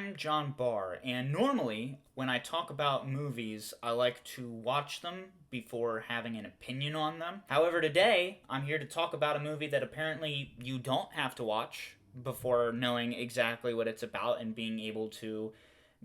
I'm John Barr, and normally when I talk about movies, I like to watch them before having an opinion on them. However, today I'm here to talk about a movie that apparently you don't have to watch before knowing exactly what it's about and being able to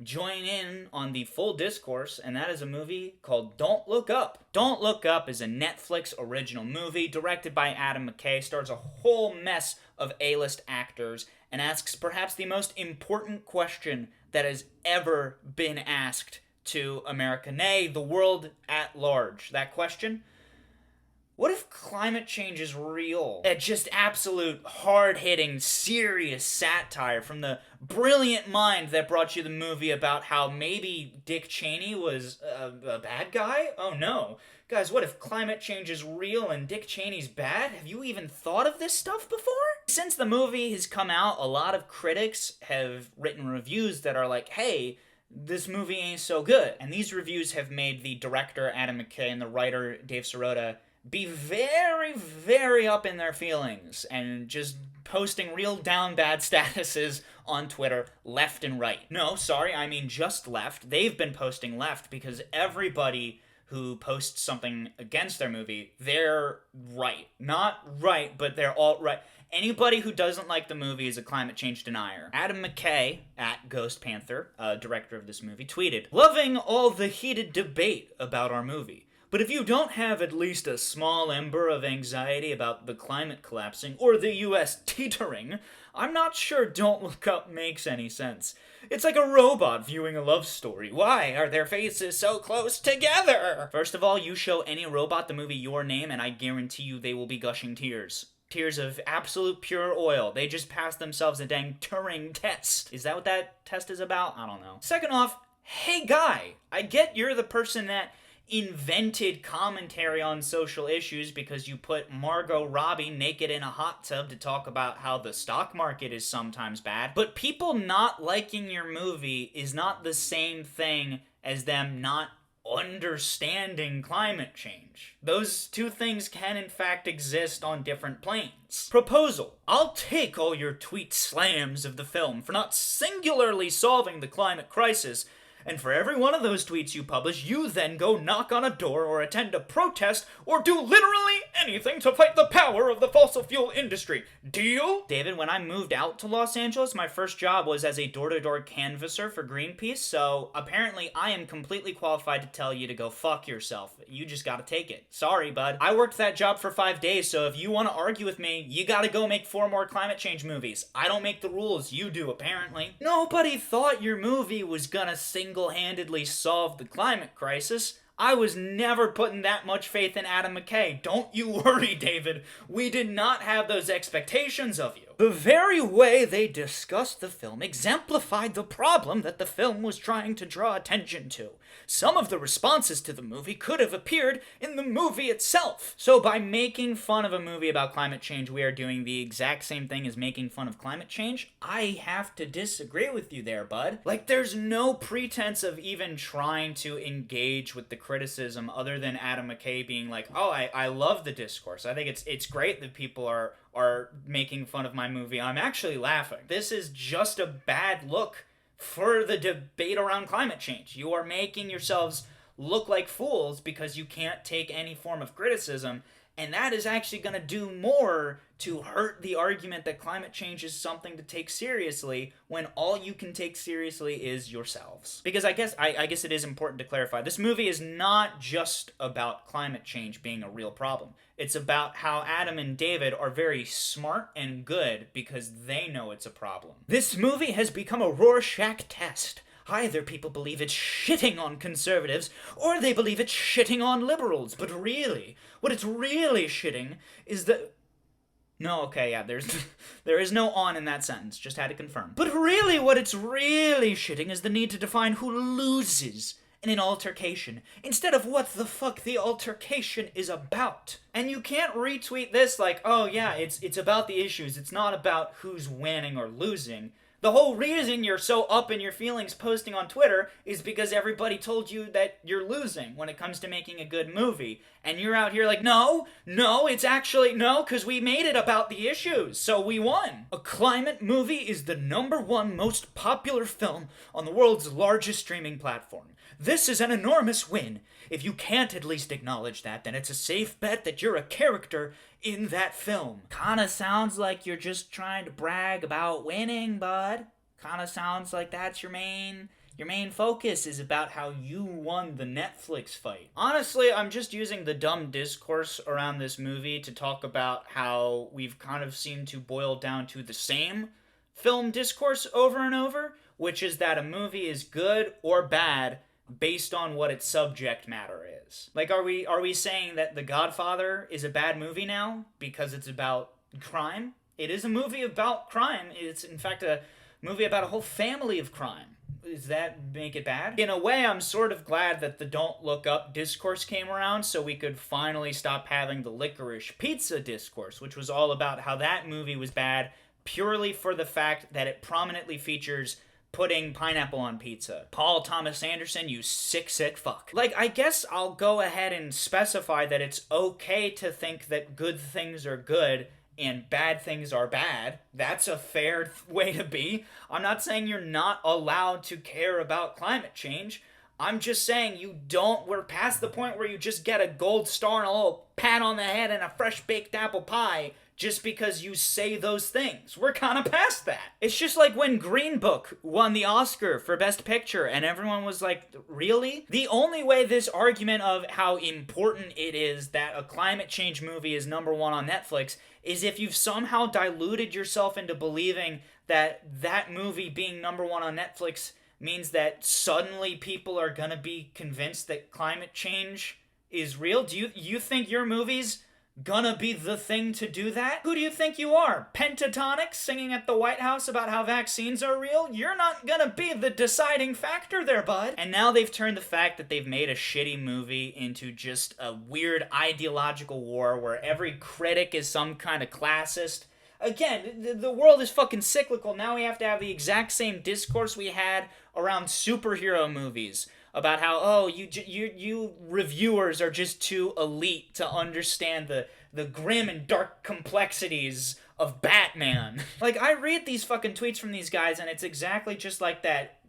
join in on the full discourse, and that is a movie called Don't Look Up. Don't Look Up is a Netflix original movie directed by Adam McKay, stars a whole mess of A-list actors, and asks perhaps the most important question that has ever been asked to America, nay, the world at large. That question: what if climate change is real? A just absolute hard-hitting, serious satire from the brilliant mind that brought you the movie about how maybe Dick Cheney was a bad guy? Oh no. Guys, what if climate change is real and Dick Cheney's bad? Have you even thought of this stuff before? Since the movie has come out, a lot of critics have written reviews that are like, hey, this movie ain't so good. And these reviews have made the director, Adam McKay, and the writer, Dave Sirota, be very, very up in their feelings and just posting real down bad statuses on Twitter left and right. No, sorry, I mean just left. They've been posting left because everybody who posts something against their movie, they're right. Not right, but they're alt-right. Anybody who doesn't like the movie is a climate change denier. Adam McKay, at Ghost Panther, director of this movie, tweeted, "Loving all the heated debate about our movie. But if you don't have at least a small ember of anxiety about the climate collapsing or the US teetering, I'm not sure Don't Look Up makes any sense. It's like a robot viewing a love story. Why are their faces so close together?" First of all, you show any robot the movie Your Name, and I guarantee you they will be gushing tears. Tears of absolute pure oil. They just passed themselves a dang Turing test. Is that what that test is about? I don't know. Second off, hey guy, I get you're the person that invented commentary on social issues because you put Margot Robbie naked in a hot tub to talk about how the stock market is sometimes bad, but people not liking your movie is not the same thing as them not understanding climate change. Those two things can in fact exist on different planes. Proposal: I'll take all your tweet slams of the film for not singularly solving the climate crisis, and for every one of those tweets you publish, you then go knock on a door or attend a protest or do literally anything to fight the power of the fossil fuel industry. Deal? David, when I moved out to Los Angeles, my first job was as a door-to-door canvasser for Greenpeace, so apparently I am completely qualified to tell you to go fuck yourself. You just gotta take it. Sorry, bud. I worked that job for 5 days, so if you want to argue with me, you gotta go make 4 more climate change movies. I don't make the rules, you do apparently. Nobody thought your movie was gonna single-handedly solve the climate crisis. I was never putting that much faith in Adam McKay. Don't you worry, David. We did not have those expectations of you. The very way they discussed the film exemplified the problem that the film was trying to draw attention to. Some of the responses to the movie could have appeared in the movie itself. So by making fun of a movie about climate change, we are doing the exact same thing as making fun of climate change? I have to disagree with you there, bud. Like, there's no pretense of even trying to engage with the criticism other than Adam McKay being like, oh, I love the discourse. I think it's great that people are making fun of my movie. I'm actually laughing. This is just a bad look for the debate around climate change. You are making yourselves look like fools because you can't take any form of criticism, and that is actually going to do more to hurt the argument that climate change is something to take seriously when all you can take seriously is yourselves. Because I guess it is important to clarify, this movie is not just about climate change being a real problem. It's about how Adam and David are very smart and good because they know it's a problem. This movie has become a Rorschach test. Either people believe it's shitting on conservatives, or they believe it's shitting on liberals. But really, what it's really shitting is the... No, okay, yeah, there is no on in that sentence, just had to confirm. But really, what it's really shitting is the need to define who loses in an altercation, instead of what the fuck the altercation is about. And you can't retweet this like, oh yeah, it's about the issues, it's not about who's winning or losing, The whole reason you're so up in your feelings posting on Twitter is because everybody told you that you're losing when it comes to making a good movie. And you're out here like, no, it's actually, no, because we made it about the issues, so we won. A climate movie is the #1 most popular film on the world's largest streaming platform. This is an enormous win. If you can't at least acknowledge that, then it's a safe bet that you're a character in that film. Kinda sounds like you're just trying to brag about winning, bud. Kinda sounds like that's your main focus is about how you won the Netflix fight. Honestly, I'm just using the dumb discourse around this movie to talk about how we've kind of seemed to boil down to the same film discourse over and over, which is that a movie is good or bad based on what its subject matter is. Like, are we saying that The Godfather is a bad movie now because it's about crime? It is a movie about crime. It's, in fact, a movie about a whole family of crime. Does that make it bad? In a way, I'm sort of glad that the Don't Look Up discourse came around so we could finally stop having the Licorice Pizza discourse, which was all about how that movie was bad purely for the fact that it prominently features putting pineapple on pizza. Paul Thomas Anderson, you sick fuck. Like, I guess I'll go ahead and specify that it's okay to think that good things are good and bad things are bad. That's a fair way to be. I'm not saying you're not allowed to care about climate change. I'm just saying we're past the point where you just get a gold star and a little pat on the head and a fresh baked apple pie just because you say those things. We're kind of past that. It's just like when Green Book won the Oscar for Best Picture and everyone was like, really? The only way this argument of how important it is that a climate change movie is #1 on Netflix is if you've somehow diluted yourself into believing that that movie being #1 on Netflix means that suddenly people are gonna be convinced that climate change is real. Do you think your movie's gonna be the thing to do that? Who do you think you are? Pentatonic singing at the White House about how vaccines are real? You're not gonna be the deciding factor there, bud. And now they've turned the fact that they've made a shitty movie into just a weird ideological war where every critic is some kind of classist. Again, the world is fucking cyclical. Now we have to have the exact same discourse we had around superhero movies about how, you reviewers are just too elite to understand the grim and dark complexities of Batman. Like, I read these fucking tweets from these guys, and it's exactly just like that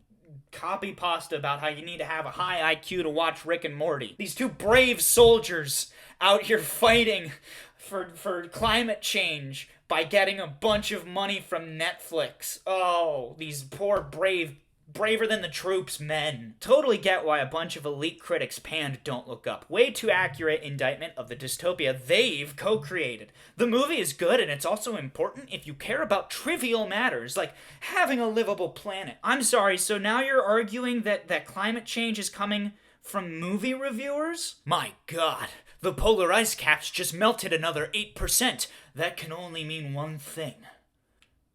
copy pasta about how you need to have a high IQ to watch Rick and Morty. These two brave soldiers out here fighting for climate change by getting a bunch of money from Netflix. Oh, these poor braver than the troops men. Totally get why a bunch of elite critics panned Don't Look Up. Way too accurate indictment of the dystopia they've co-created. The movie is good, and it's also important if you care about trivial matters, like having a livable planet. I'm sorry, so now you're arguing that climate change is coming from movie reviewers? My god, the polar ice caps just melted another 8%. That can only mean one thing.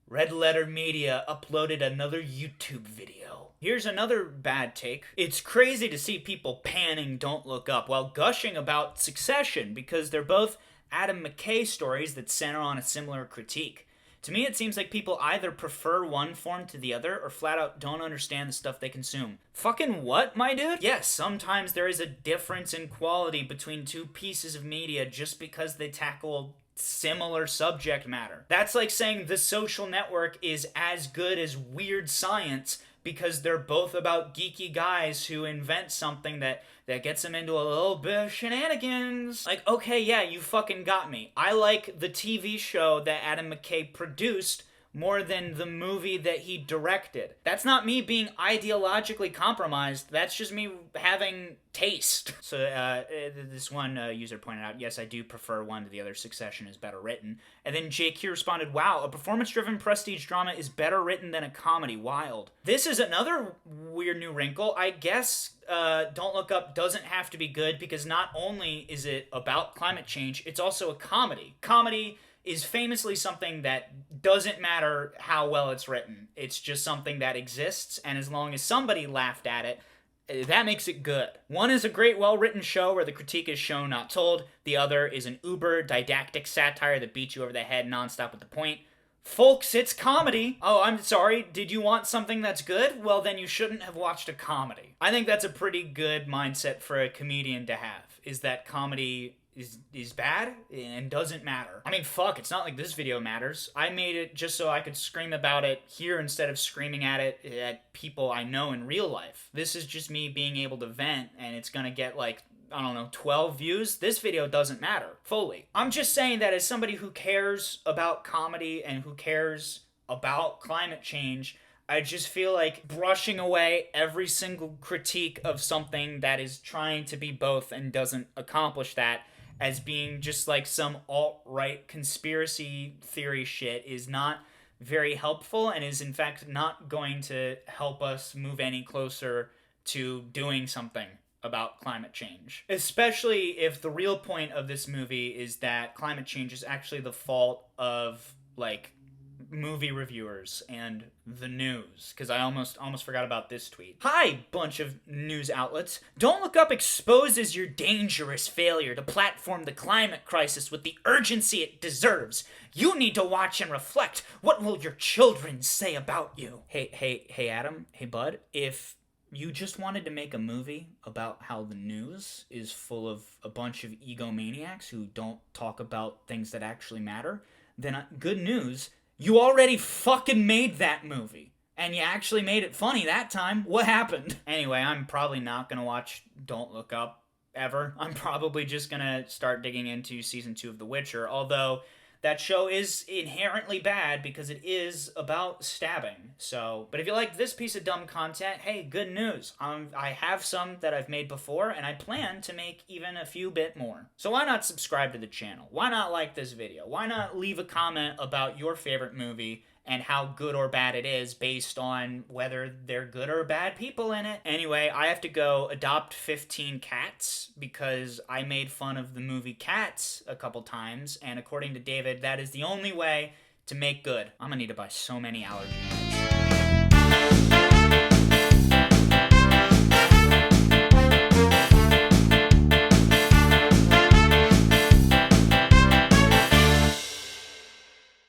Red Letter Media uploaded another YouTube video. Here's another bad take. It's crazy to see people panning Don't Look Up while gushing about Succession because they're both Adam McKay stories that center on a similar critique. To me, it seems like people either prefer one form to the other or flat out don't understand the stuff they consume. Fucking what, my dude? Yes, sometimes there is a difference in quality between two pieces of media just because they tackle similar subject matter. That's like saying The Social Network is as good as Weird Science because they're both about geeky guys who invent something that gets them into a little bit of shenanigans. Like, okay, yeah, you fucking got me. I like the TV show that Adam McKay produced more than the movie that he directed. That's not me being ideologically compromised. That's just me having taste. So this one user pointed out, yes, I do prefer one to the other. Succession is better written. And then JQ responded, wow, a performance-driven prestige drama is better written than a comedy. Wild. This is another weird new wrinkle. I guess Don't Look Up doesn't have to be good because not only is it about climate change, it's also a comedy. Comedy is famously something that doesn't matter how well it's written. It's just something that exists, and as long as somebody laughed at it, that makes it good. One is a great, well-written show where the critique is shown, not told. The other is an uber didactic satire that beats you over the head nonstop with the point. Folks, it's comedy. Oh, I'm sorry. Did you want something that's good? Well, then you shouldn't have watched a comedy. I think that's a pretty good mindset for a comedian to have, is that comedy is bad and doesn't matter. I mean, fuck, it's not like this video matters. I made it just so I could scream about it here instead of screaming at it at people I know in real life. This is just me being able to vent, and it's gonna get like, I don't know, 12 views. This video doesn't matter fully. I'm just saying that as somebody who cares about comedy and who cares about climate change, I just feel like brushing away every single critique of something that is trying to be both and doesn't accomplish that as being just like some alt-right conspiracy theory shit is not very helpful, and is in fact not going to help us move any closer to doing something about climate change. Especially if the real point of this movie is that climate change is actually the fault of, like, movie reviewers and the news, because I almost forgot about this tweet. Hi, bunch of news outlets. Don't Look Up exposes your dangerous failure to platform the climate crisis with the urgency it deserves. You need to watch and reflect. What will your children say about you? Hey, Adam. Hey, bud. If you just wanted to make a movie about how the news is full of a bunch of egomaniacs who don't talk about things that actually matter, then good news, you already fucking made that movie. And you actually made it funny that time. What happened? Anyway, I'm probably not gonna watch Don't Look Up ever. I'm probably just gonna start digging into season 2 of The Witcher, although that show is inherently bad because it is about stabbing. So, but if you like this piece of dumb content, hey, good news. I have some that I've made before, and I plan to make even a few bit more. So why not subscribe to the channel? Why not like this video? Why not leave a comment about your favorite movie and how good or bad it is based on whether they're good or bad people in it? Anyway, I have to go adopt 15 cats because I made fun of the movie Cats a couple times, and according to David, that is the only way to make good. I'm gonna need to buy so many allergy meds.